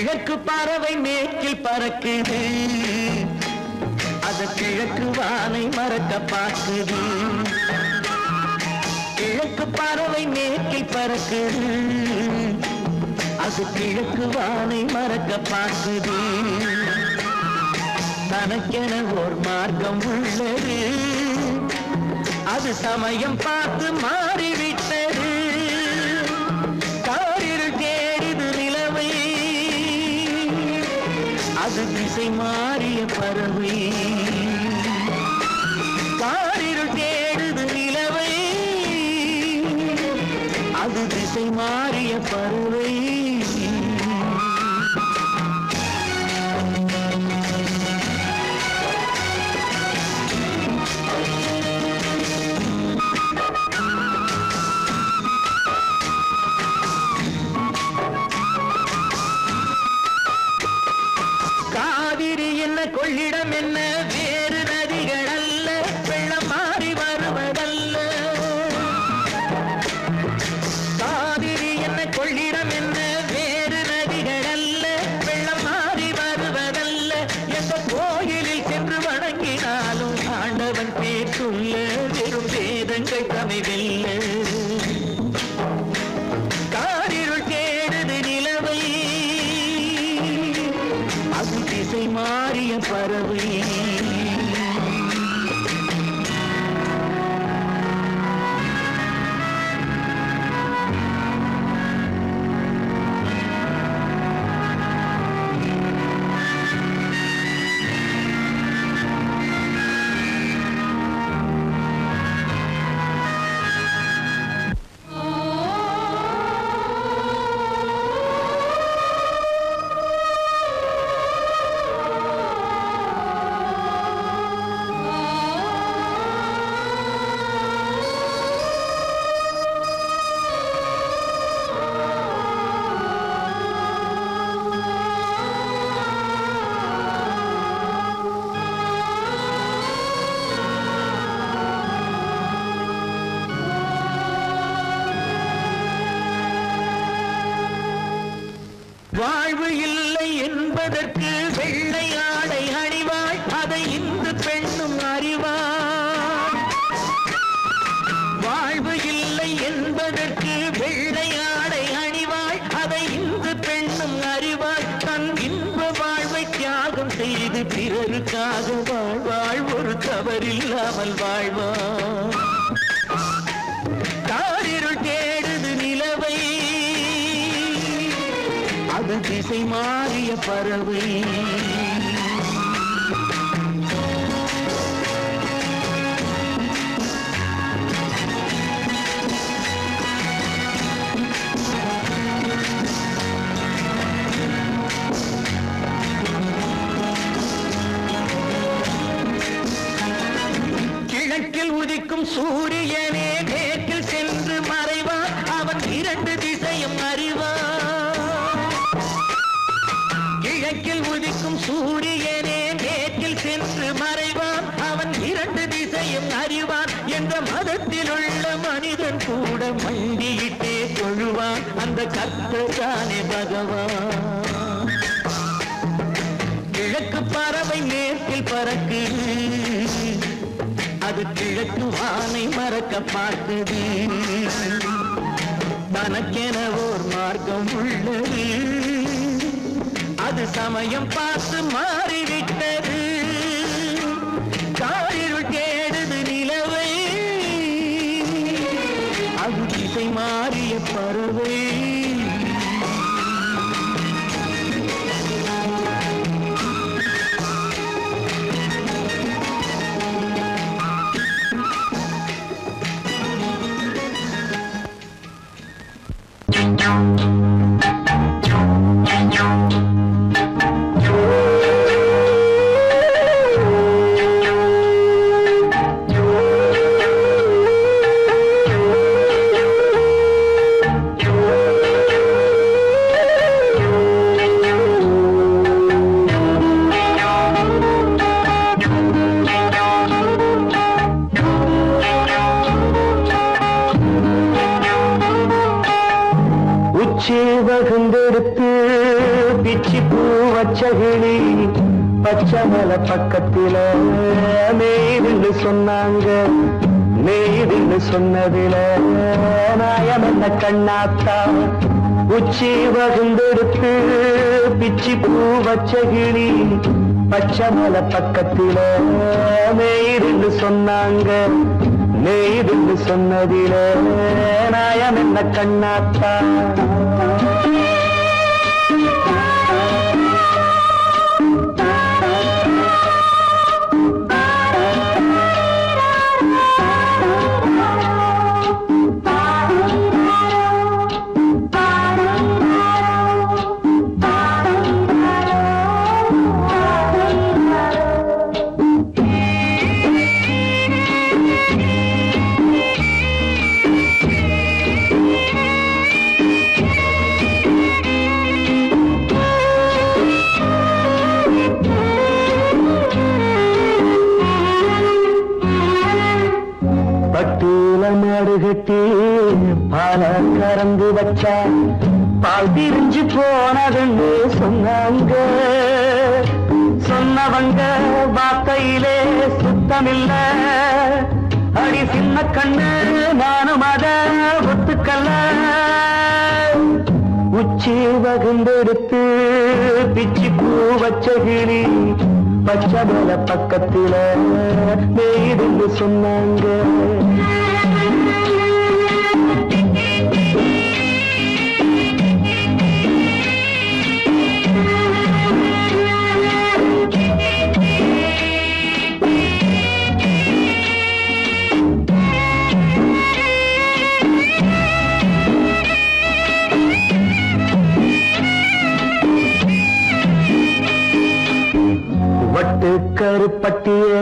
கிழக்கு பறவை மேற்கில் பறக்குது, அது கிழக்கு வானை மறக்க பார்க்குது. கிழக்கு பறவை மேற்கில் பறக்குது, அது கிழக்கு வானை மறக்க பார்க்குது. தனக்கென ஓர் மார்க்கம் உள்ளது, அது சமயம் பார்த்து மாறிவிட்டது. காரிருள் தேடுது நிலவை, அது திசை மாறிய பறவை. காரிருள் தேடுது நிலவை, அது திசை மாறிய பறவை. கொள்ளிடம் என்ன வேறு நதிகள் அல்ல, வெள்ளம் மாறி வருவதல்ல. காவிரி என்ன கொள்ளிடம் என்ன வேறு நதிகள் அல்ல, வெள்ளம் மாறி வருவதல்ல. எந்த கோயிலில் சென்று வணங்கினாலும் ஆண்டவன் பேர் சொல்ல வெறும் வேதங்கள் தமிழில்ல. காரிருள் தேடுது நிலவை, அது திசை மாறிய பறவை. வாழ்வு இல்லை என்பதற்கு வெள்ளை ஆடை அணிவாள், அதை இந்து பெண்ணும் அறிவாள். வாழ்வு இல்லை என்பதற்கு வெள்ளை ஆடை அணிவாள், அதை இந்து பெண்ணும் அறிவாள். தன் இன்ப வாழ்வை தியாகம் செய்து பிறருக்காக வாழ்வாள், ஒரு தவறில்லாமல் வாழ்வாள். காரிருள் தேடுது நிலவை, அது திசை மாறிய பறவை. கிழக்கில் உதிக்கும் சூரியனே மேற்கில் சென்று மறைவான், அவன் இரண்டு திசையும் அறிவான். கிழக்கில் உதிக்கும் சூரியனே மேற்கில் சென்று மறைவான், அவன் இரண்டு திசையும் அறிவான். என்ற மதத்தில் உள்ள மனிதன் கூட மண்டியிட்டே தொழுவான், அந்த கர்த்தர் தானே பகவான். கிழக்கு பறவை மேற்கில் பறக்குது, அது கிழக்கு வானை மறக்க பார்க்குது. தனக்கென ஓர் மார்க்கம் உள்ளது, அது சமயம் பார்த்து மாறிவிட்டது. காரிருள் தேடுது நிலவை, அது திசை மாறிய பறவை. வகுந்தெடுத்து பிச்சி பூ வச்ச கிளி பச்சை மலை பக்கத்தில மேய்துன்னு சொன்னாங்க. மேய்துன்னு சொன்னதில நாயம் என்ன கண்ணாத்தா. உச்சி வகுந்தெடுத்து பிச்சி பூ வச்ச கிளி பச்சை மலை பக்கத்தில மேய்துன்னு சொன்னாங்க. மேய்துன்னு சொன்னதில நாயம் என்ன கண்ணாத்தா. கட்டி பால கறந்து வச்சா பால் பிரிஞ்சு போனதுன்னு சொன்னாங்க. சொன்னவங்க வார்த்தையிலே சுத்தமில்ல. அடி சின்ன கண்ணு நானும் அத ஒத்துக்கல்ல. உச்சி வகுந்தெடுத்து பிச்சி பூ வச்ச கிளி பச்சை மலை பக்கத்தில மேய்துன்னு சொன்னாங்க. கருப்பட்டிய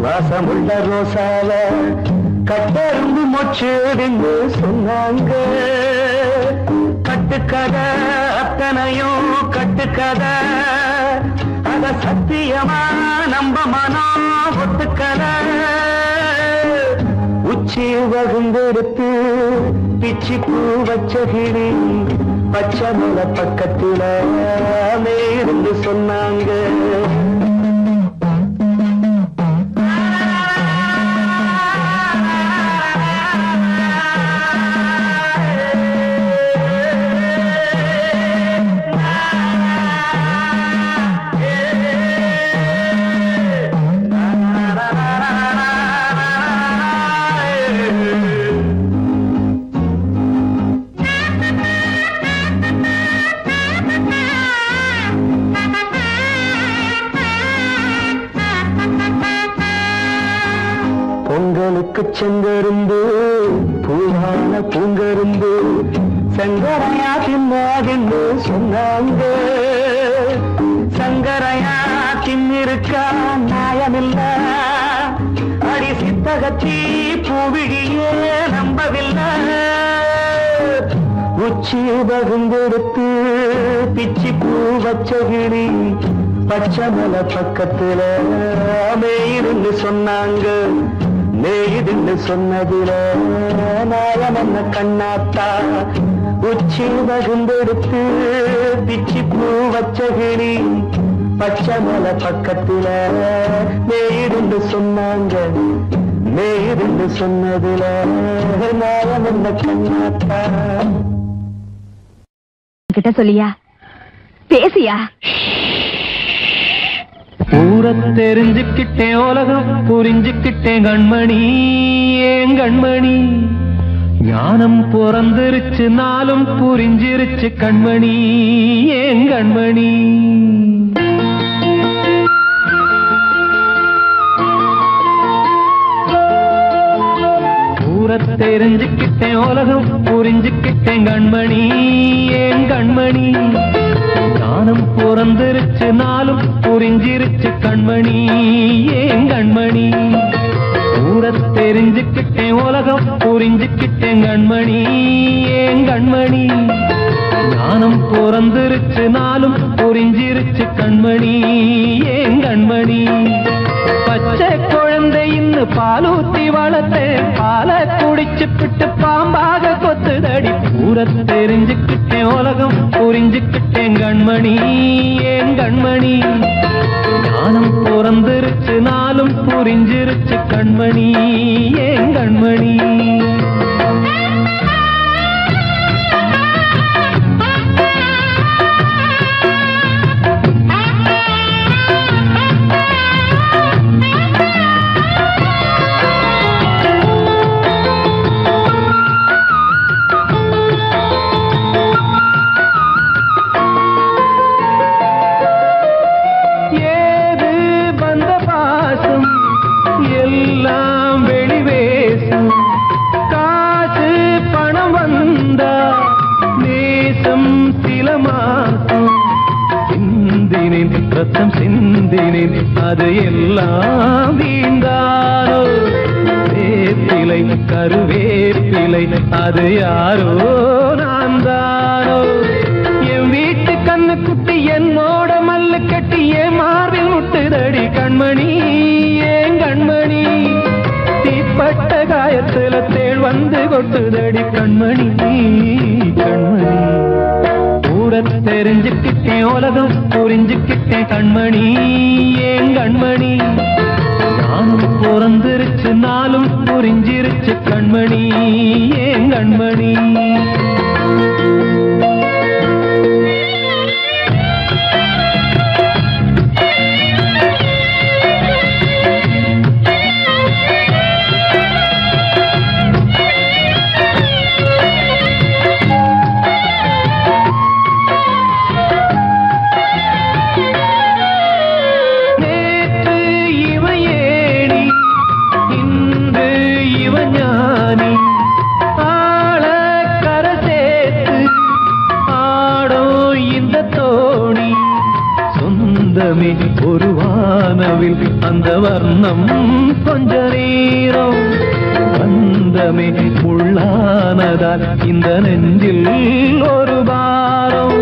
வாசமுள்ள ரோசால கட்டெரும்பு மொச்சுடுன்னு சொன்னாங்க. கட்டுக்கதை அத்தனையும் கட்டுக்கதை, அத சத்தியமா நம்ப மனம் ஒத்துக்கதை. உச்சி வகுந்தெடுத்து பிச்சி பூ வச்ச கிளி பச்சை மலை பக்கத்தில மேய்துன்னு சொன்னாங்க. பொங்கலுக்கு செங்கரும்பு பூவான பூங்கரும்பு சங்கரையா தின்னாதுன்னு சொன்னாங்க. சங்கரையா தின்னிருக்கா நியாயமில்ல. அடி சித்தகத்தி பூவிழியே நம்பவில்லை. உச்சி வகுந்தெடுத்து பிச்சி பூ வச்ச கிளி பச்சை மலை பக்கத்தில மேய்துன்னு சொன்னாங்க. மேய்துன்னு சொன்னதில நாயம் என்ன கண்ணாத்தா. உச்சி வகுந்தெடுத்து பிச்சி பூ வச்ச கிளி பச்சை மலை பக்கத்தில மேய்துன்னு சொன்னாங்க. மேய்துன்னு சொன்னதில நாயம் என்ன கண்ணாத்தா. கிட்ட சொல்லியா பேசியா? ஊரை தெரிஞ்சுக்கிட்டேன், உலகம் புரிஞ்சுக்கிட்டேன் கண்மணி. ஏன் கண்மணி ஞானம் பிறந்திருச்சு, நாளும் புரிஞ்சிருச்சு கண்மணி. ஏன் கண்மணி ஊரை தெரிஞ்சுக்கிட்டேன், உலகம் புரிஞ்சுக்கிட்டேன் கண்மணி. ஏன் கண்மணி ஞானம் பிறந்திருச்சு, நாளும் புரிஞ்சிருச்சு கண்மணி. ஏன் கண்மணி ஊரை தெரிஞ்சுக்கிட்டேன், உலகம் புரிஞ்சுக்கிட்டேன் கண்மணி. ஏன் கண்மணி ஞானம் பிறந்திருச்சு நாளும் புரிஞ்சிருச்சு கண்மணி ஏன் கண்மணி பச்சை குழந்தை இன்னும் பாலூத்தி வளர்த்தேன் பாலை குடிச்சு பிட்டு பாம்பாக கொத்துதடி பூர தெரிஞ்சுக்கிட்டேன் உலகம் புரிஞ்சுக்கிட்டேன் கண்மணி ஏன் கண்மணி ஞானம் பிறந்திருச்சு நாளும் புரிஞ்சிருச்சு கண்மணி ஏன் கண்மணி ரத்தம் சிந்தினேன் அது எல்லாம் வீந்தாரோ வேப்பிலை கருவேப்பிலை அது யாரோ நான் தானோ என் வீட்டு கண்ணு குட்டி என்னோட மல்லு கட்டி என் மார்பில் முட்டுதடி கண்மணி ஏன் கண்மணி தீப்பட்ட காயத்துல தேள் வந்து கொட்டுதடி கண்மணி கண்மணி தெரிஞ்சுக்கிட்டேன் உலகம் புரிஞ்சுக்கிட்டேன் கண்மணி ஏன் கண்மணி ஞானம் பிறந்திருச்சு நாளும் புரிஞ்சிருச்சு கண்மணி ஏன் கண்மணி ஒரு வானவில் அந்த வர்ணம் கொஞ்ச நேரம் வந்தமே உள்ளானதால் இந்த நெஞ்சில் ஒரு பாரம்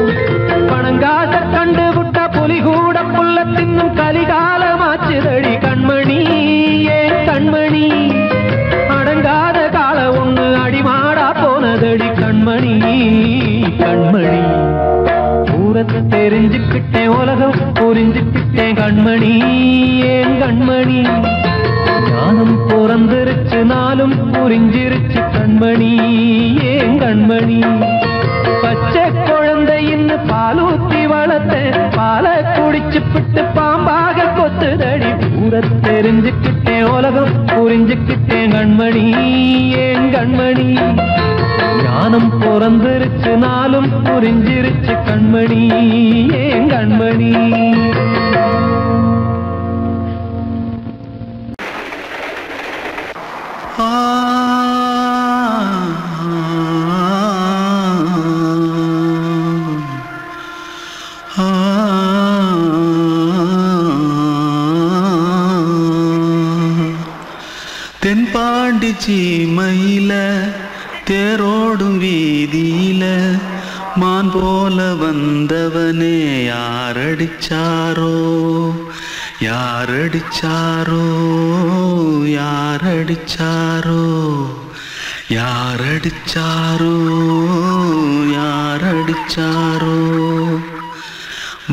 பணங்காச கண்டு விட்ட புலி கூட புல்ல தின்னும் கலிகாலமாச்சுதடி கண்மணி ஏன் கண்மணி அடங்காத கால ஒண்ணு அடிமாடா போனதடி கண்மணி கண்மணி தெரிஞ்சுக்கிட்டேன் உலகம் புரிஞ்சுக்கிட்டேன் கண்மணி ஏன் கண்மணி ஞானம் பிறந்திருச்சு நாளும் புரிஞ்சிருச்சு கண்மணி ஏன் கண்மணி பச்சை குழந்தை இன்னும் பாலூத்தி வளர்த்தேன் பாலை குடிச்சு பிட்டு பாம்பாக கொத்துதடி பூர தெரிஞ்சுக்கிட்டேன் உலகம் புரிஞ்சுக்கிட்டேன் கண்மணி ஏன் கண்மணி ஞானம் பிறந்திருச்சு நாளும் புரிஞ்சிருச்சு கண்மணி ஏன் கண்மணி தென்பாண்டி சீமையில தேரோடும் வீதியில மான் போல வந்தவனே யாரடிச்சாரோ யாரடிச்சாரோ யாரடிச்சாரோ யாரடிச்சாரோ யாரடிச்சாரோ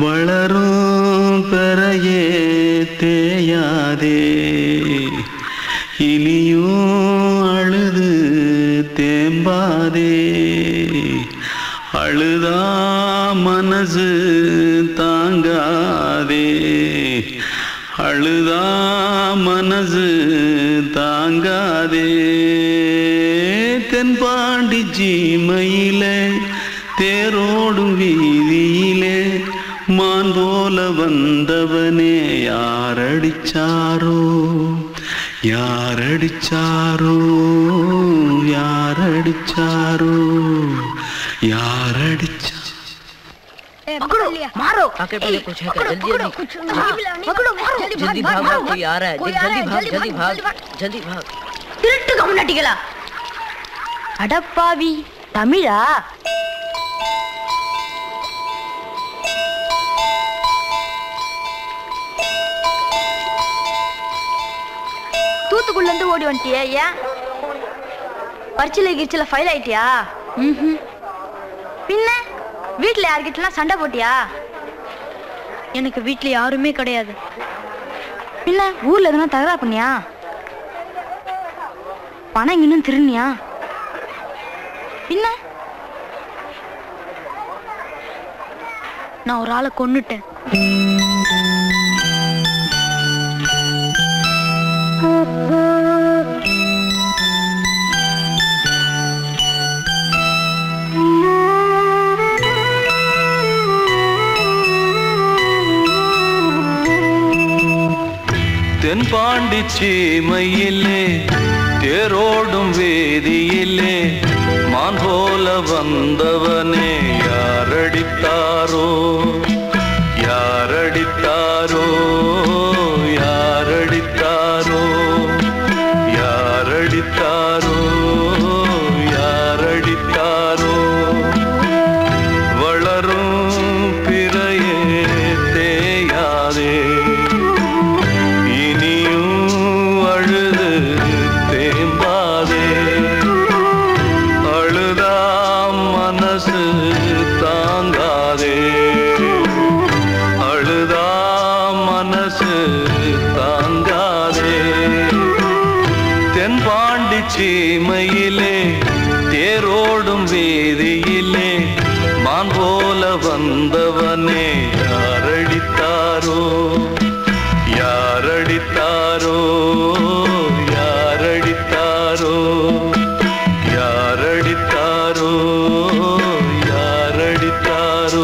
வளரும் பெறையே தேயாதே இனியும் அழுது தேம்பாதே அழுதா மனசு தாங்காதே அழுதா மனசு தாங்காதே தென்பாண்டி சீமையிலே தேரோடும் வீதியிலே மான் போல வந்தவனே யாரடிச்சாரோ யாரடிச்சாரோ யாரடிச்சாரோ यारडिचा पकड़ो मारो आके पहले कुछ है क्या जल्दी पकड़ो मारो जल्दी भाग भाग कोई आ रहा है जल्दी भाग திருட்டு கம்முனட்டிகளா அடப்பாவி தமிழா ஆத்துக்குள்ள இருந்து ஓடி வந்துட்டியா? ஏன் பரிச்சையில கிரிச்சில ஃபைல் ஆயிட்டியா? பின்ன வீட்டுல யார்கிட்டலாம் சண்டை போட்டியா? எனக்கு வீட்டுல யாருமே கிடையாது. பின்ன ஊர்ல எதுனா தகராறு பண்ணியா? பணம் இன்னும் திருநியா? பின்ன நான் ஒரு ஆளை கொன்னுட்டேன். தென்பாண்டி சீமையிலே தேரோடும் வேதியிலே மான் போல வந்தவனே யாரடித்தாரோ யாரடித்தாரோ யாரடித்தாரோ யாரடித்தாரோ யாரடித்தாரோ வளரும் பிறையே தேயாதே சீமையிலே தேரோடும் வேதியிலே மான் போல வந்தவனே யாரடித்தாரோ யாரடித்தாரோ யாரடித்தாரோ யாரடித்தாரோ யாரடித்தாரோ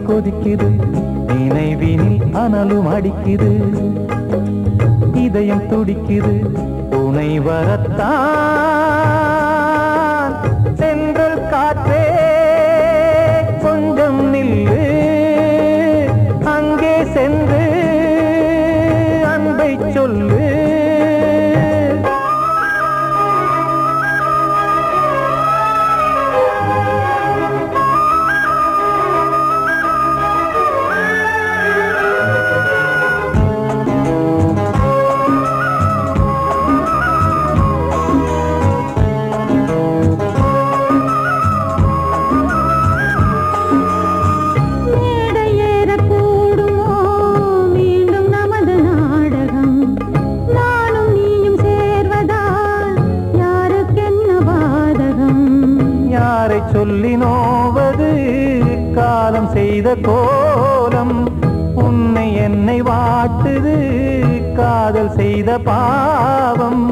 கொதிக்குது நினைவினில் அனலும் அடிக்குது இதயம் துடிக்குது துணை வரத்தான் சென்றல் காற்றே கொஞ்சம் நில்லு அங்கே சென்று அன்பை சொல்லு சொல்லி நோவது காலம் செய்த கோலம். உன்னை என்னை வாட்டுது காதல் செய்த பாவம்.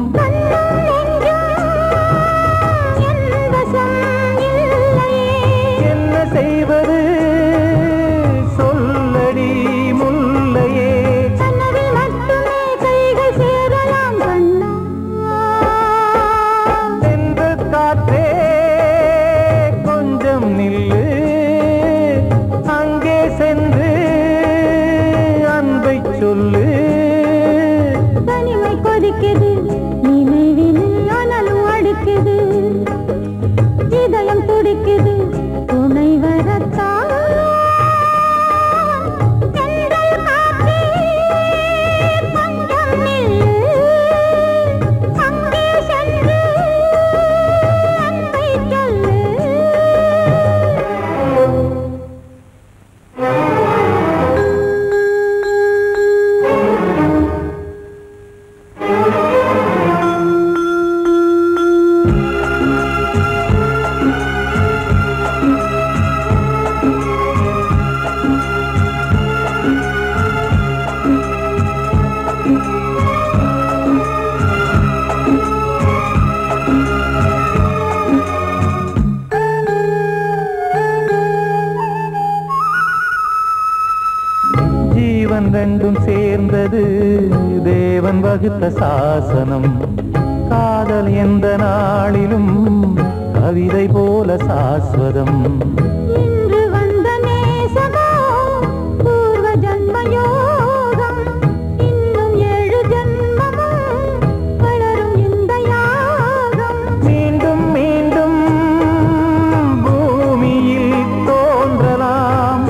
என்ன செய்வது சொல்லடி முல்லையே. சென்று காற்றே கொஞ்சம் நில்லு, அங்கே சென்று அன்பை சொல்லு. தனிமை கொதிக்குது நினைவில் ஆனாலும் அடிக்குது, இதயம் துடிக்குது துணை வரத்தான். ரெண்டும் சேர்ந்தது தேவன் வகுத்த சாசனம். காதல் எந்த நாளிலும் கவிதை போல சாஸ்வதம். இன்று வந்த நேசமோ பூர்வ ஜன்ம யோகம், இன்னும் 7 ஜன்மமும் வளரும் இந்த யாகம். மீண்டும் மீண்டும் பூமியில் தோன்றலாம்,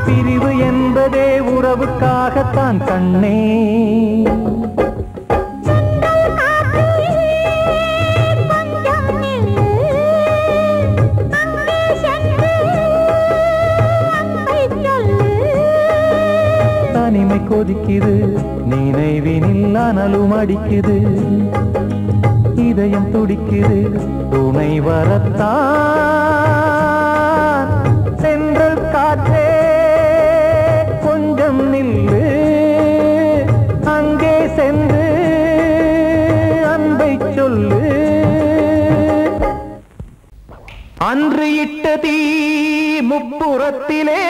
பிரிவு என்பதே உறவுக்காகத்தான் கண்ணே. தனிமை கொதிக்குது நினைவினில் அனலும் அடிக்குது, இதயம் துடிக்குது துணை வரத்தான். சென்றல் காற்றே கொஞ்சம் நில்லு, அங்கே சென்று அன்பை சொல்லு. அன்று இட்ட தீ முப்புறத்திலே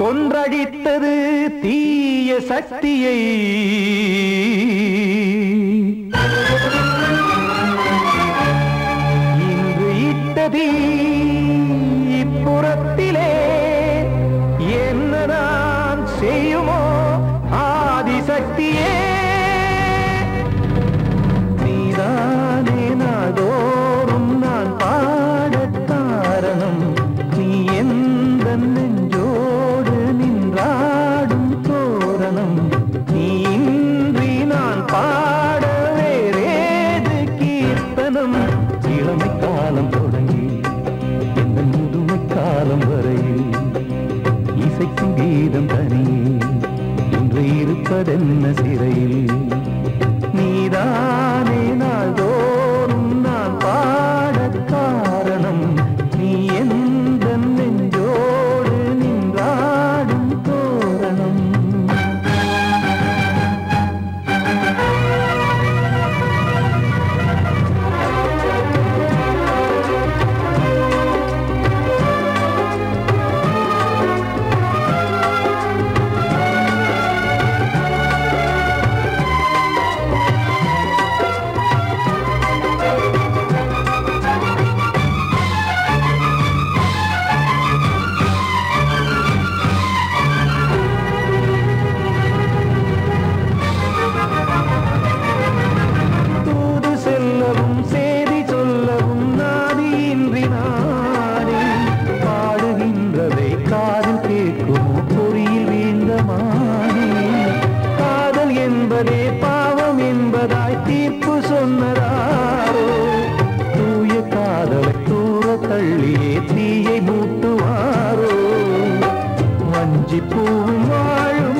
கொன்றடித்தது தீய சக்தியை. இன்று இட்டதி இப்புறத்திலே என்னதான் செய்யுமோ ஆதிசக்தியே. நீதானே நாதோறும் நான் பாட காரணம், நீ எந்த நெஞ்சோடு நின்றாடும் தோரணம். நீ இன்றி நான் பாட வேறேது கீர்த்தனம். இளமை காலம் தொடங்கி இந்த முதுமை காலம் வரையில் இசைக்கும் கீதம் தனியே இன்று இருப்பதென்ன சிறையில். நீதானே நாள்தோறும் நான் பாட காரணம், நீ எந்த நெஞ்சோடு நின்றாடும் தோரணம். தள்ளியே தீயை மூட்டுவாரோ. வஞ்சி பூவும் வாழும்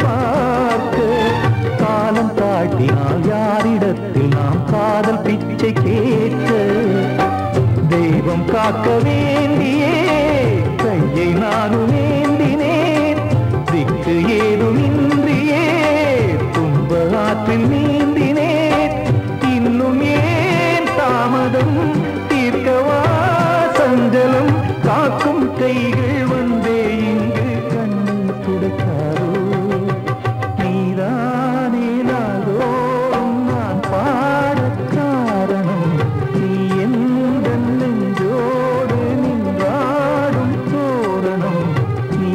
பார்க்க காலம் தாட்டினால் யாரிடத்தில் நாம் காதல் பிச்சை கேட்க தெய்வம் காக்க வேண்டியே கையை நானும் ஏந்தினேன் திக்கு ஏதுமின்றியே துன்ப ஆற்றில் நீந்தினேன் இன்னும் ஏன் தாமதம் தீர்க்கவா சஞ்சலம் காக்கும் கைகள் வந்தே இங்கு கண்ணீர் துடைக்காரோ நீதானே நாளோறும் நான் பாடக் காரணம் நீ எந்த நெஞ்சோடு நின்றாடும் தோரணம் நீ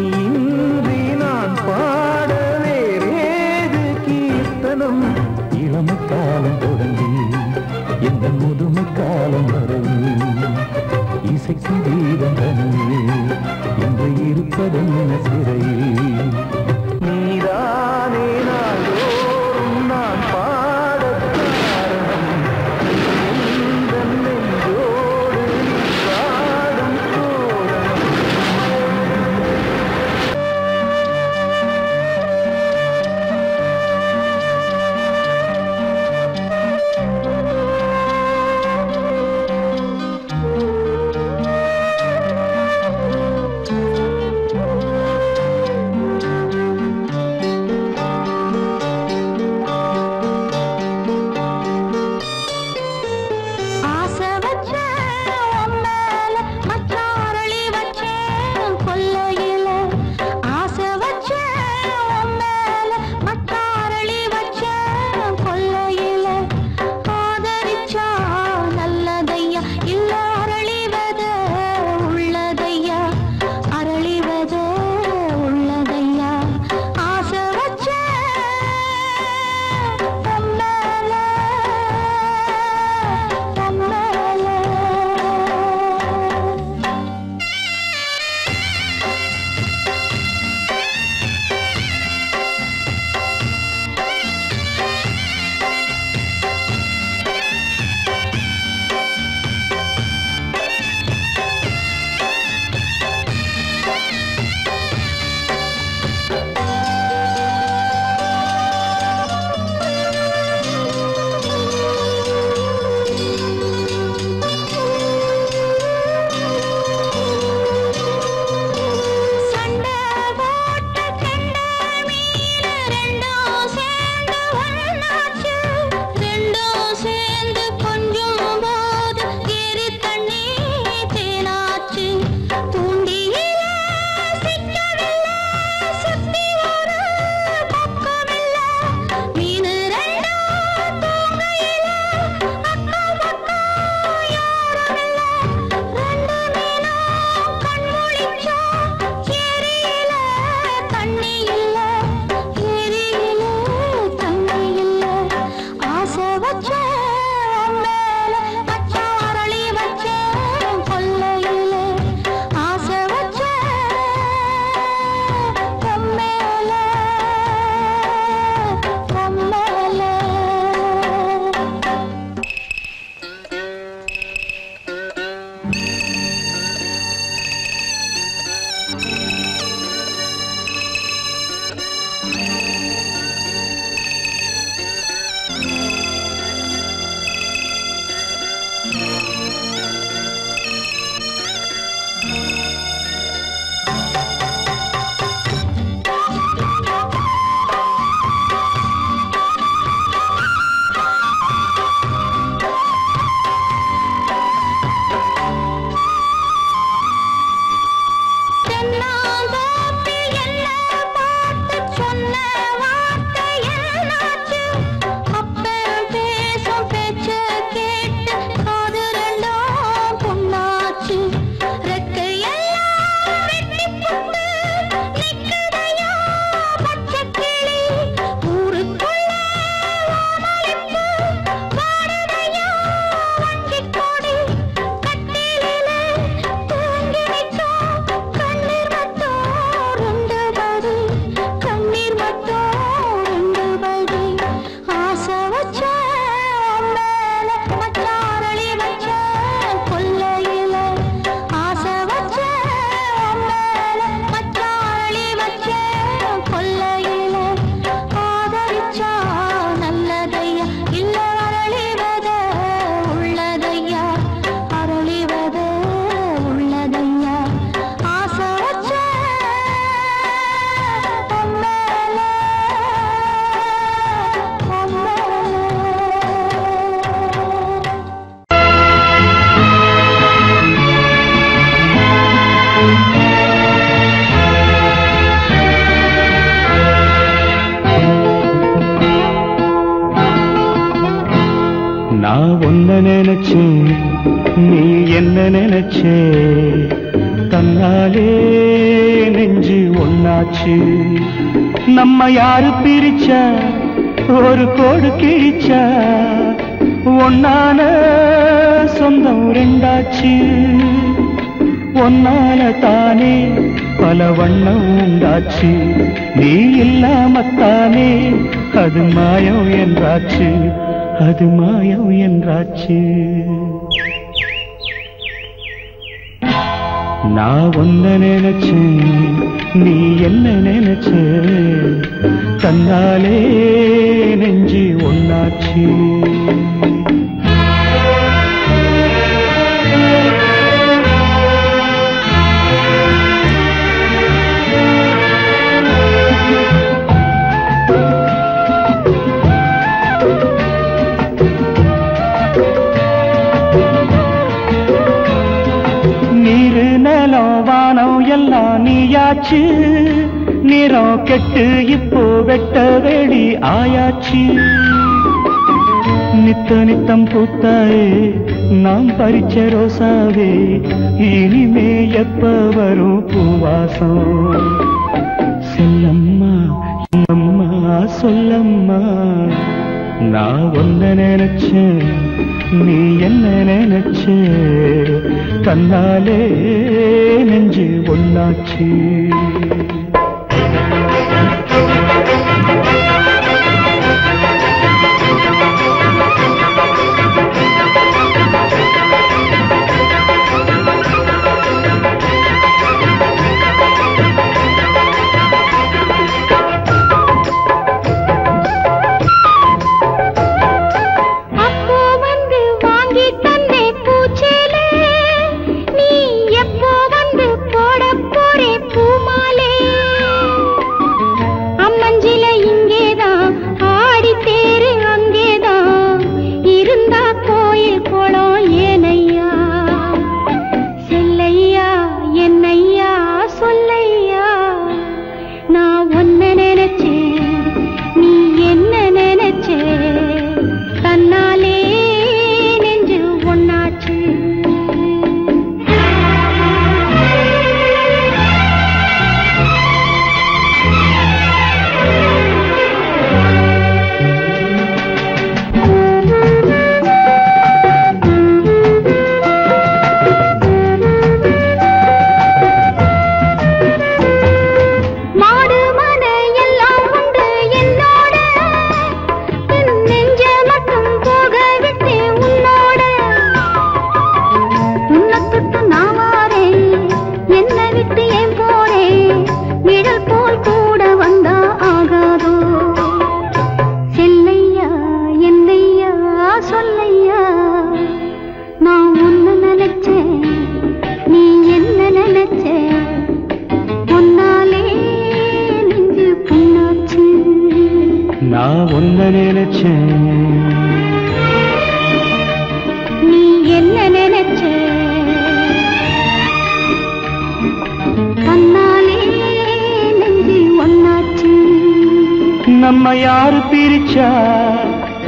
நினைச்சேன் நீ என்ன நினைச்சே தன்னாலே நெஞ்சு ஒன்னாச்சு நம்ம யாரு பிரிச்சா ஒரு கோடு கிழிச்சா ஒன்னான சொந்தம் ரெண்டாச்சு ஒன்னால தானே பல வண்ணம் உண்டாச்சு நீ இல்லாமத்தானே அது மாயம் என்றாச்சு அது மாயம் என்றாச்சு நான் ஒன்ன நினைச்சேன் நீ என்ன நினைச்ச தன்னாலே நெஞ்சு ஒன்னாச்சு எல்லாம் நீயாச்சு நிறம் கெட்டு இப்போ வெட்ட வெளி ஆயாச்சு நித்த நித்தம் பூத்தாயே நாம் பறிச்ச ரோசாவே இனிமே எப்ப வரும் பூவாசம் செல்லம்மா அம்மா சொல்லம்மா நான் ஒன்ன நினைச்சேன் நீ என்ன நினைச்ச தன்னாலே நெஞ்சு ஒன்னாச்சு நம்ம யாரு பிரிச்சா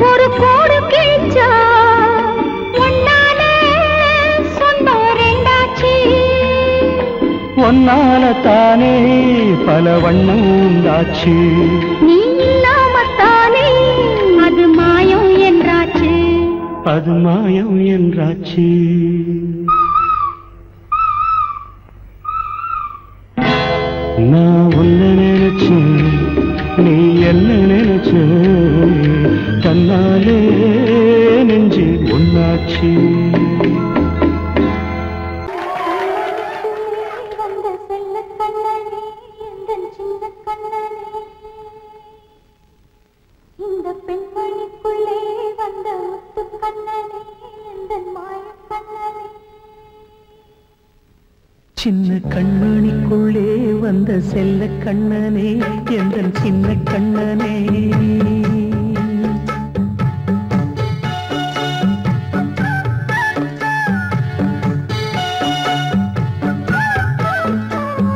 ஒரு கோடு கிழிச்சா ஒன்னாலே சொந்தம் ரெண்டாச்சு ஒன்னால தானே பல வண்ணம் உண்டாச்சு நீ இல்லாமத்தானே அது மாயம் என்றாச்சு அது மாயம் என்றாச்சு நான் ஒன்ன நினைச்சேன் நீ என்ன நினைச்ச தன்னாலே நெஞ்சு ஒன்னாச்சு வந்த செல்ல கண்ணனே எந்தன் சின்ன கண்ணனே இந்த பெண்மணிக்குள்ளே வந்த முத்து கண்ணனே எந்தன் மாய கண்ணனே சின்ன கண்மணிக்குள்ளே வந்த செல்ல கண்ணனே எந்தன் சின்ன கண்ணனே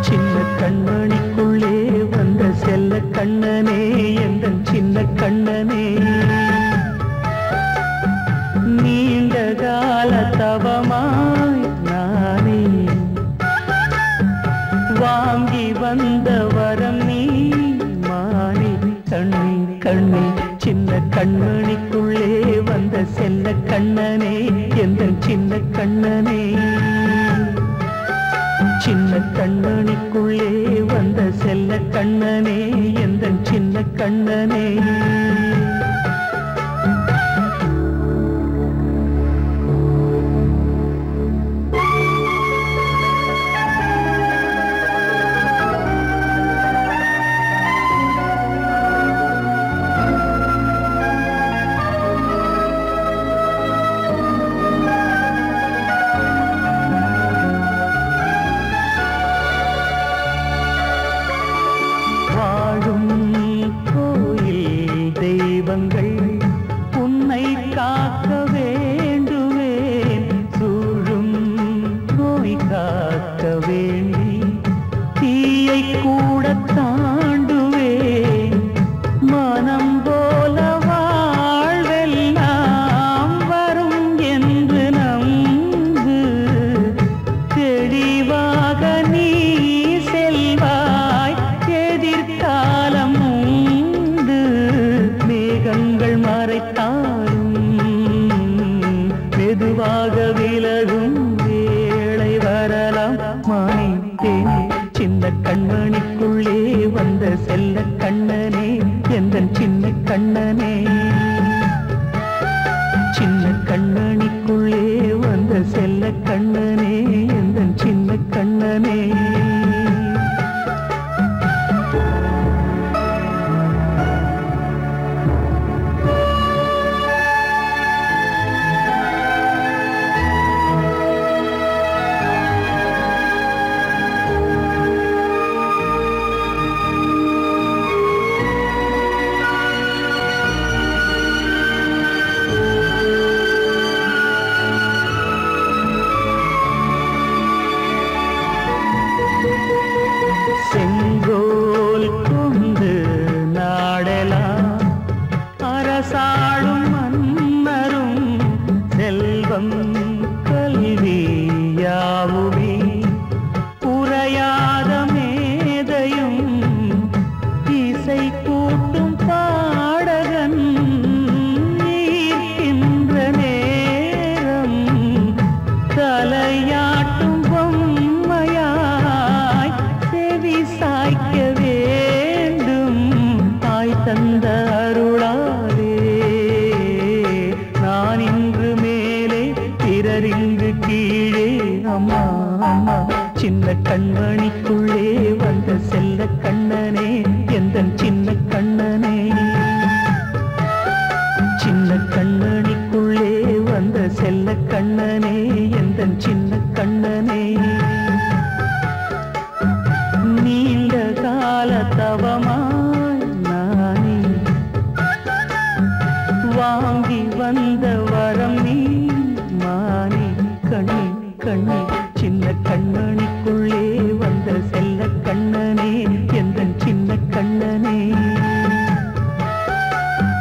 சின்ன கண்மணிக்குள்ளே வந்த செல்ல கண்ணனே எந்தன் சின்ன கண்ணனே நீண்ட கண்ணீர் கண்ணீர் சின்ன கண்மணிக்குள்ளே வந்த செல்ல கண்ணனே எந்தன் சின்ன கண்ணனே சின்ன கண்மணிக்குள்ளே வந்த செல்ல கண்ணனே எந்தன் சின்ன கண்ணனே உன்னை காக்க வேண்டுவேன் சூழும் நோய் காக்க வேண்டி தீயை கூட தாண்டுவேன் மனம் போல வாழ்வெல்லாம் வரும் என்று நம்பு தெளிவாக நீ செல்வாய் எதிர்காலம் மேகங்கள் மறைத்தாலும் மெதுவாக விலகும் வேளை வரலாம் மானே தேனே சின்ன கண்மணிக்குள்ளே வந்த செல்ல கண்ணனே எந்தன் சின்ன கண்ணனே சின்ன கண்மணிக்குள்ளே வந்த செல்ல கண்ணனே எந்தன் சின்ன கண்ணனே செங்கோல் கொண்டு நாடலாம் அரசாளும் மன்னரும் செல்வம் கல்வி யாவுமே உரையாத மேதையும் இசை கூட்டும் பாடகன் ஈர்க்கின்ற நேரம் தலையாட்டும் பொம்மையாய் செவி சாய்க்க வேண்டும் தாய் தந்த அருளாலே நான் இன்று மேலே பிறர் இங்கு கீழே அம்மா அம்மா சின்ன கண்மணிக்குள்ளே வந்த செல்ல கண்ணனே எந்தன் சின்ன கண்ணனே சின்ன கண்ணனிக்குள்ளே வந்த செல்ல கண்ணனே எந்தன் சின்ன கண்ணனே நீண்ட கால தவமாய் நானே வாங்கி வந்த வரம் நீ மானே கண்ணே கண்ணே சின்ன கண்ணனிக்குள்ளே வந்த செல்ல கண்ணனே எந்தன் சின்ன கண்ணனே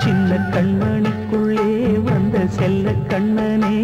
சின்ன கண்மணிக்குள்ளே வந்த செல்ல கண்ணனே